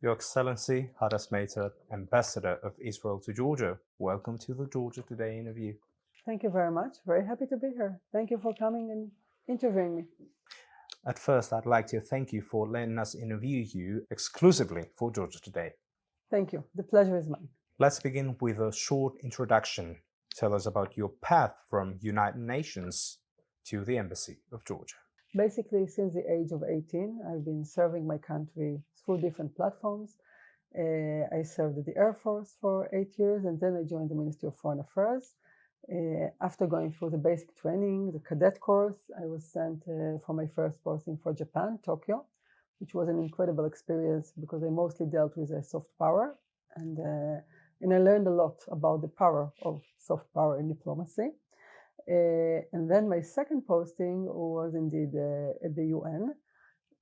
Your Excellency, Hadas Meitzad, Ambassador of Israel to Georgia, welcome to the Georgia Today interview. Thank you very much. Very happy to be here. Thank you for coming and interviewing me. At first, I'd like to thank you for letting us interview you exclusively for Georgia Today. Thank you. The pleasure is mine. Let's begin with a short introduction. Tell us about your path from United Nations to the Embassy of Georgia. Basically, since the age of 18, I've been serving my country through different platforms. I served at the Air Force for 8 years, and then I joined the Ministry of Foreign Affairs. After going through the basic training, the cadet course, I was sent for my first posting for Japan, Tokyo, which was an incredible experience because I mostly dealt with soft power, and I learned a lot about the power of soft power in diplomacy. And then my second posting was indeed at the UN,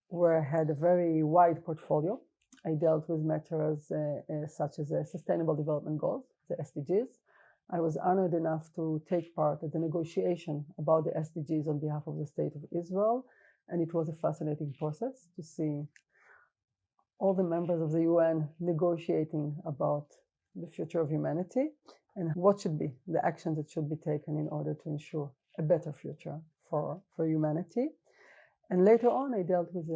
where I had a very wide portfolio. I dealt with matters such as Sustainable Development Goals, the SDGs. I was honored enough to take part in the negotiation about the SDGs on behalf of the State of Israel, and it was a fascinating process to see all the members of the UN negotiating about the future of humanity and what should be the actions that should be taken in order to ensure a better future for humanity. And later on, I dealt with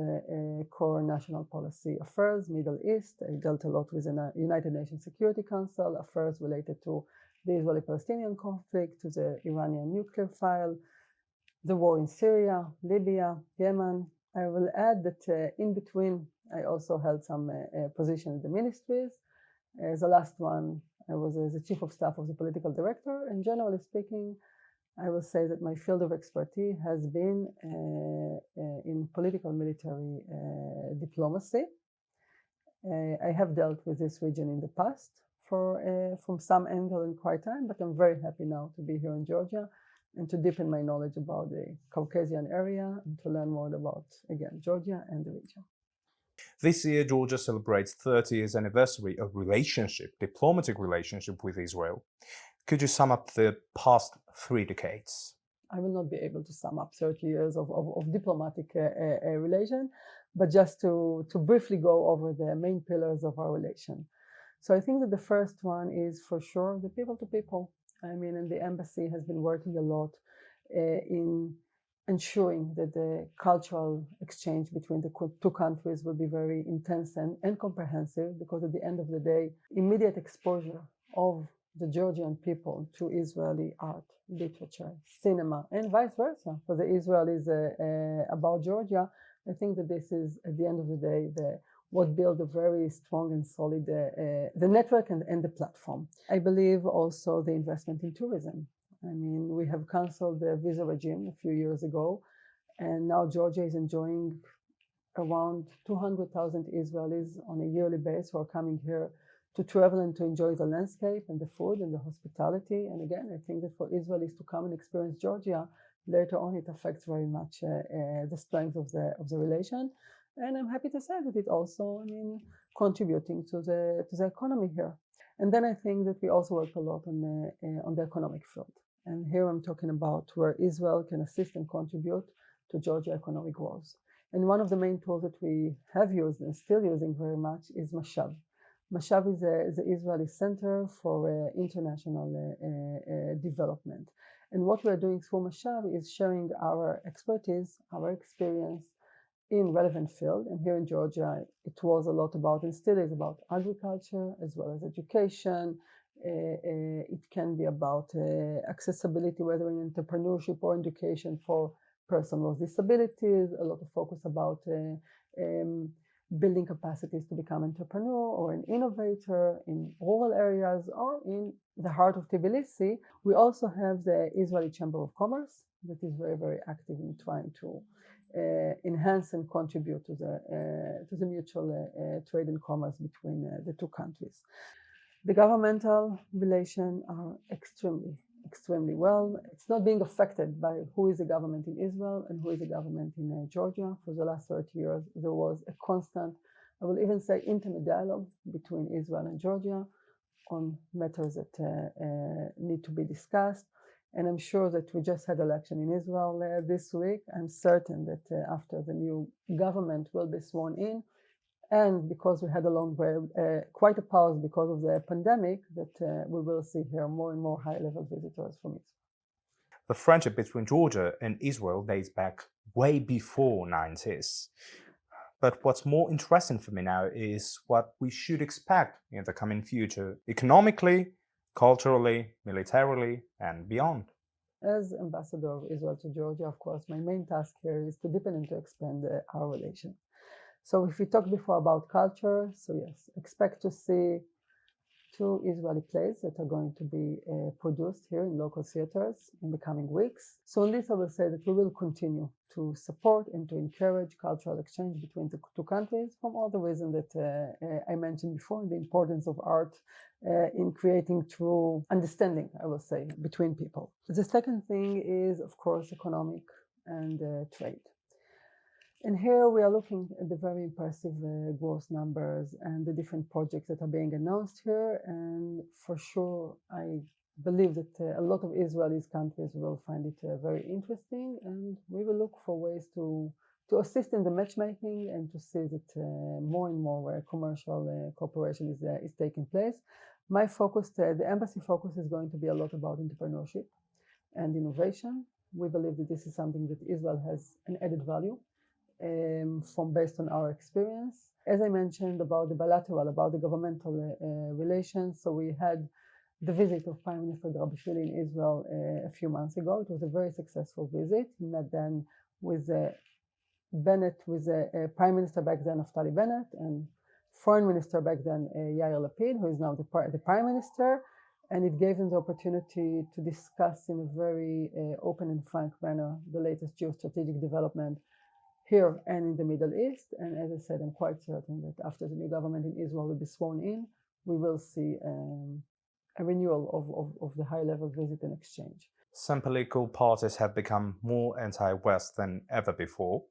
core national policy affairs, Middle East. I dealt a lot with the United Nations Security Council, affairs related to the Israeli-Palestinian conflict, to the Iranian nuclear file, the war in Syria, Libya, Yemen. I will add that in between, I also held some positions in the ministries. The last one, I was the Chief of Staff of the Political Director, and generally speaking, I will say that my field of expertise has been in political military diplomacy. I have dealt with this region in the past from some angle and quite time, but I'm very happy now to be here in Georgia and to deepen my knowledge about the Caucasian area and to learn more about, again, Georgia and the region. This year, Georgia celebrates 30 years anniversary of diplomatic relationship with Israel. Could you sum up the past 3 decades? I will not be able to sum up 30 years of diplomatic relation, but just to briefly go over the main pillars of our relation. So I think that the first one is for sure the people to people. I mean, and the embassy has been working a lot in ensuring that the cultural exchange between the two countries will be very intense and comprehensive, because at the end of the day, immediate exposure of the Georgian people to Israeli art, literature, cinema, and vice versa for the Israelis about Georgia. I think that this is, at the end of the day, what built a very strong and solid the network and the platform. I believe also the investment in tourism. I mean, we have canceled the visa regime a few years ago, and now Georgia is enjoying around 200,000 Israelis on a yearly basis who are coming here to travel and to enjoy the landscape and the food and the hospitality. And again, I think that for Israelis to come and experience Georgia, later on it affects very much the strength of the relation. And I'm happy to say that it also, contributing to the economy here. And then I think that we also work a lot on the economic field. And here I'm talking about where Israel can assist and contribute to Georgia economic growth. And one of the main tools that we have used and still using very much is Mashav. Mashav is the Israeli Center for International Development. And what we're doing through Mashav is sharing our expertise, our experience in relevant field. And here in Georgia, it was a lot about, and still is about, agriculture as well as education. It can be about accessibility, whether in entrepreneurship or education for persons with disabilities, a lot of focus about building capacities to become entrepreneur or an innovator in rural areas or in the heart of Tbilisi. We also have the Israeli Chamber of Commerce that is very, very active in trying to enhance and contribute to the mutual trade and commerce between the two countries. The governmental relations are extremely well. It's not being affected by who is the government in Israel and who is the government in Georgia. For the last 30 years, there was a constant, I will even say, intimate dialogue between Israel and Georgia on matters that need to be discussed. And I'm sure that we just had election in Israel this week. I'm certain that after the new government will be sworn in, And because we had a long way, quite a pause because of the pandemic, that we will see here more and more high-level visitors from Israel. The friendship between Georgia and Israel dates back way before 90s. But what's more interesting for me now is what we should expect in the coming future, economically, culturally, militarily, and beyond. As ambassador of Israel to Georgia, of course, my main task here is to deepen and to expand our relation. So if we talked before about culture, so yes, expect to see 2 Israeli plays that are going to be produced here in local theaters in the coming weeks. So on this, I will say that we will continue to support and to encourage cultural exchange between the 2 countries from all the reasons that I mentioned before, the importance of art in creating true understanding, I will say, between people. The second thing is, of course, economic and trade. And here we are looking at the very impressive growth numbers and the different projects that are being announced here. And for sure, I believe that a lot of Israelis countries will find it very interesting. And we will look for ways to assist in the matchmaking and to see that more and more commercial cooperation is taking place. My focus, the embassy focus is going to be a lot about entrepreneurship and innovation. We believe that this is something that Israel has an added value. From based on our experience. As I mentioned about the bilateral, about the governmental relations, so we had the visit of Prime Minister Grabashvili in Israel a few months ago. It was a very successful visit. He met then with Bennett, with the Prime Minister back then, Naftali Bennett, and Foreign Minister back then, Yair Lapid, who is now the Prime Minister. And it gave him the opportunity to discuss in a very open and frank manner the latest geostrategic development here and in the Middle East. And as I said, I'm quite certain that after the new government in Israel will be sworn in, we will see a renewal of the high-level visit and exchange. Some political parties have become more anti-West than ever before.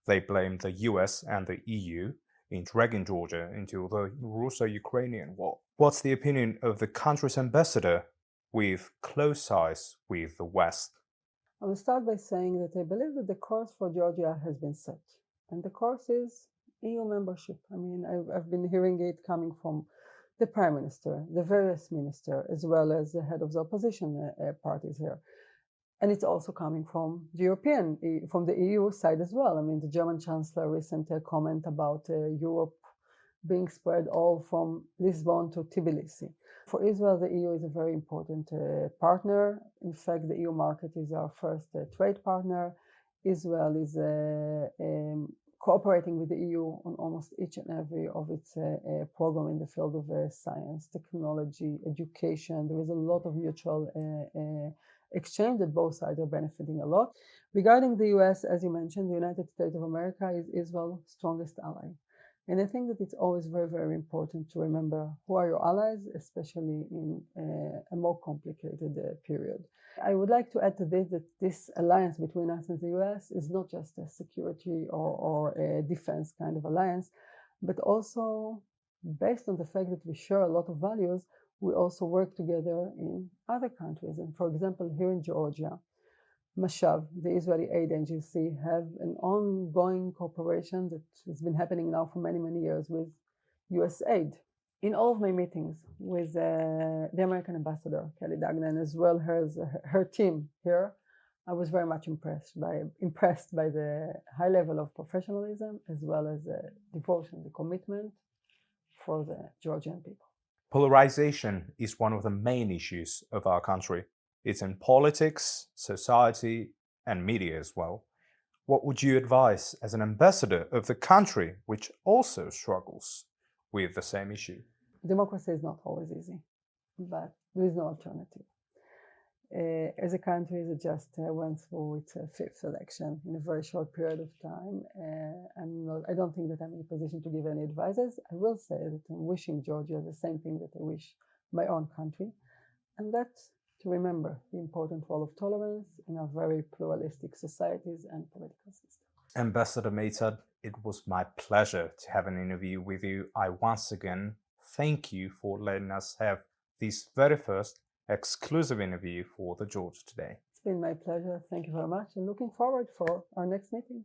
They blame the US and the EU in dragging Georgia into the Russo-Ukrainian war. What's the opinion of the country's ambassador with close ties with the West? I will start by saying that I believe that the course for Georgia has been set. And the course is EU membership. I mean, I've been hearing it coming from the Prime Minister, the various ministers, as well as the head of the opposition parties here. And it's also coming from the EU side as well. I mean, the German Chancellor recent comment about Europe being spread all from Lisbon to Tbilisi. For Israel, the EU is a very important partner. In fact, the EU market is our first trade partner. Israel is cooperating with the EU on almost each and every of its program in the field of science, technology, education. There is a lot of mutual exchange that both sides are benefiting a lot. Regarding the US, as you mentioned, the United States of America is Israel's strongest ally. And I think that it's always very, very important to remember who are your allies, especially in a more complicated period. I would like to add to this that this alliance between us and the US is not just a security or a defense kind of alliance, but also based on the fact that we share a lot of values, we also work together in other countries. And for example, here in Georgia, Mashav, the Israeli aid agency, have an ongoing cooperation that has been happening now for many, many years with USAID. In all of my meetings with the American ambassador, Kelly Dagnan, as well as her team here, I was very much impressed by the high level of professionalism, as well as the devotion, the commitment for the Georgian people. Polarization is one of the main issues of our country. It's in politics, society, and media as well. What would you advise as an ambassador of the country which also struggles with the same issue? Democracy is not always easy, but there is no alternative. As a country that just went through its fifth election in a very short period of time, I don't think that I'm in a position to give any advices. I will say that I'm wishing Georgia the same thing that I wish my own country, and that's to remember the important role of tolerance in our very pluralistic societies and political systems. Ambassador Meitzad, it was my pleasure to have an interview with you. I once again thank you for letting us have this very first exclusive interview for the Georgia Today. It's been my pleasure. Thank you very much, and looking forward for our next meeting.